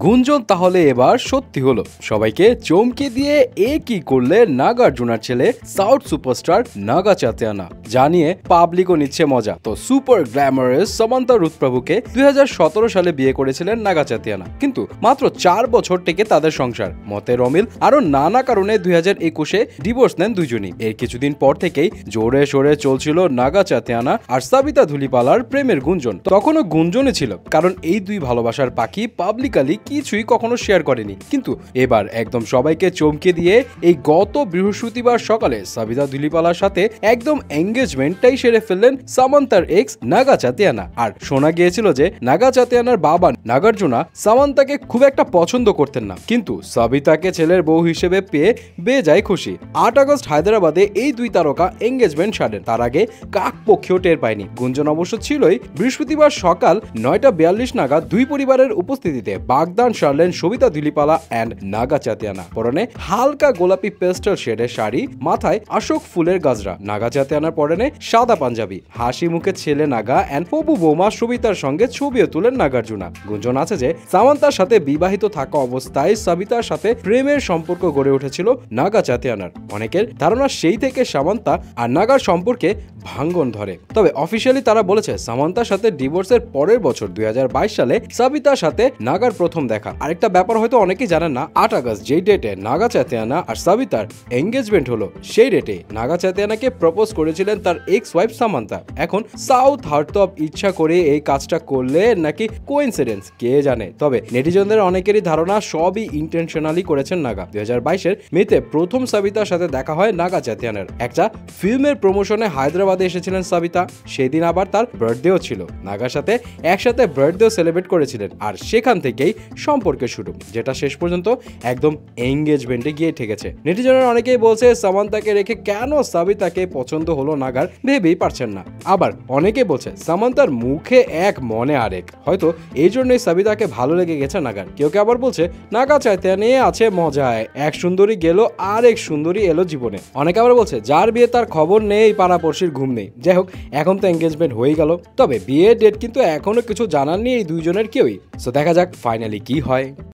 গুঞ্জন তাহলে এবার সত্যি হলো, সবাইকে চমকে দিয়ে কি করলে নাগার্জুনার ছেলে সাউথ সুপারস্টার নাগা চাতিয়ানা জানিয়ে পাবলিকও নিচ্ছে মজা। তো সুপার গ্ল্যামারাস সামান্থা রুথ প্রভুকে 2017 সালে বিয়ে করেছিলেন নাগা চাতিয়ানা, কিন্তু মাত্র 4 বছর থেকে তাদের সংসার মতের অমিল আরো নানা কারণে 2021-এ ডিভোর্স নেন দুইজনই। এর কিছুদিন পর থেকেই জোরে সোরে চলছিল নাগা চাতিয়ানা আর সাবিতা ধুলিপালার প্রেমের গুঞ্জন। তখনও গুঞ্জনে ছিল, কারণ এই দুই ভালোবাসার পাখি পাবলিকালি কিছুই কখনো শেয়ার করেনি। কিন্তু এবার একদম সবাইকে চমকে দিয়ে এই গত বৃহস্পতিবার সকালে সাবিতা ধুলিপালার সাথে একদম এঙ্গেজমেন্টটাই সেরে ফেললেন সামান্থার এক্স নাগা চাতিয়ানা। আর শোনা গিয়েছিল যে নাগা চাতিয়ানার বাবা নাগার্জুনা সামান্থাকে খুব একটা পছন্দ করতেন না, কিন্তু সাবিতাকে ছেলের বউ হিসেবে পেয়ে বেজায় খুশি। 8 আগস্ট হায়দ্রাবাদে এই দুই তারকা এঙ্গেজমেন্ট সারেন। তার আগে কাক পক্ষেও টের পায়নি। গুঞ্জন অবশ্য ছিলই। বৃহস্পতিবার সকাল 9:42 নাগাদ দুই পরিবারের উপস্থিতিতে বাগদান সারলেন সবিতা ধুলিপালা অ্যান্ড নাগা চাতিয়ানা। পরনে হালকা গোলাপি পেস্টাল শেডের শাড়ি, মাথায় অশোক ফুলের গাজরা। নাগা চাতিয়ানার পরনে সাদা পাঞ্জাবি। হাসি মুখে ছেলে নাগা অ্যান্ড হবু বৌমা সবিতার সঙ্গে ছবিও তুলেন নাগার্জুনা। গুঞ্জন আছে যে সামান্থার সাথে বিবাহিত থাকা অবস্থায় সাবিতার সাথে প্রেমের সম্পর্ক গড়ে উঠেছিল নাগা চাতিয়ানার। অনেকের ধারণা সেই থেকে সামান্থা আর নাগার সম্পর্কে ভাঙ্গন ধরে। তবে অফিসিয়ালি তারা বলেছে সামান্থার সাথে ডিভোর্সের পরের বছর 2022 সালে সাবিতার সাথে নাগার প্রথম দেখা। আরেকটা ব্যাপার হয়তো অনেকেই জানেন না, 8 আগস্ট যেই ডেটে নাগা চাতিয়ানা আর সাবিতার এঙ্গেজমেন্ট হলো, সেই ডেটে নাগা চাতিয়ানাকে প্রপোজ করেছিলেন তার এক্স ওয়াইফ সামান্থা। এখন সাউথ হার্টপ ইচ্ছা করে এই কাজটা করলে নাকি কোইন্সিডেন্স কে জানে। তবে নেটিজনদের অনেকেরই ধারণা সবই ইন্টেনশনালি করেছেন নাগা। 2022-এর মেতে প্রথম সাবিতার সাথে দেখা হয় নাগা চাতিয়ানার। একটা ফিল্মের প্রমোশনে হায়দ্রাবাদে এসেছিলেন সাবিতা। সেদিন আবার তার বার্থডেও ছিল। নাগার সাথে একসাথে বার্থডেও সেলিব্রেট করেছিলেন, আর সেখান থেকেই সম্পর্কের শুরু, যেটা শেষ পর্যন্ত একদম এঙ্গেজমেন্টে গিয়ে ঠেকেছে। নেটিজনের অনেকেই বলছে সামান্থাকে রেখে কেন সাবিতাকে পছন্দ হলো নাগার ভেবেই পারছেন না। আবার অনেকে বলছে সামান্থার মুখে এক মনে আরেক, হয়তো এই জন্যই সাবিতাকে ভালো লেগে গেছে নাগার। কেউ কেউ আবার বলছে নাগা চাতিয়ানা আছে মজায়, এক সুন্দরী গেল আর এক সুন্দরী এলো জীবনে। অনেকে আবার বলছে যার বিয়ে তার খবর নেই, পাড়াপড়শির ঘুম নেই। যাই হোক, এখন তো এঙ্গেজমেন্ট হয়ে গেল, তবে বিয়ের ডেট কিন্তু এখনো কিছু জানাননি এই দুইজনের কেউই। সো দেখা যাক ফাইনালি কি হয়।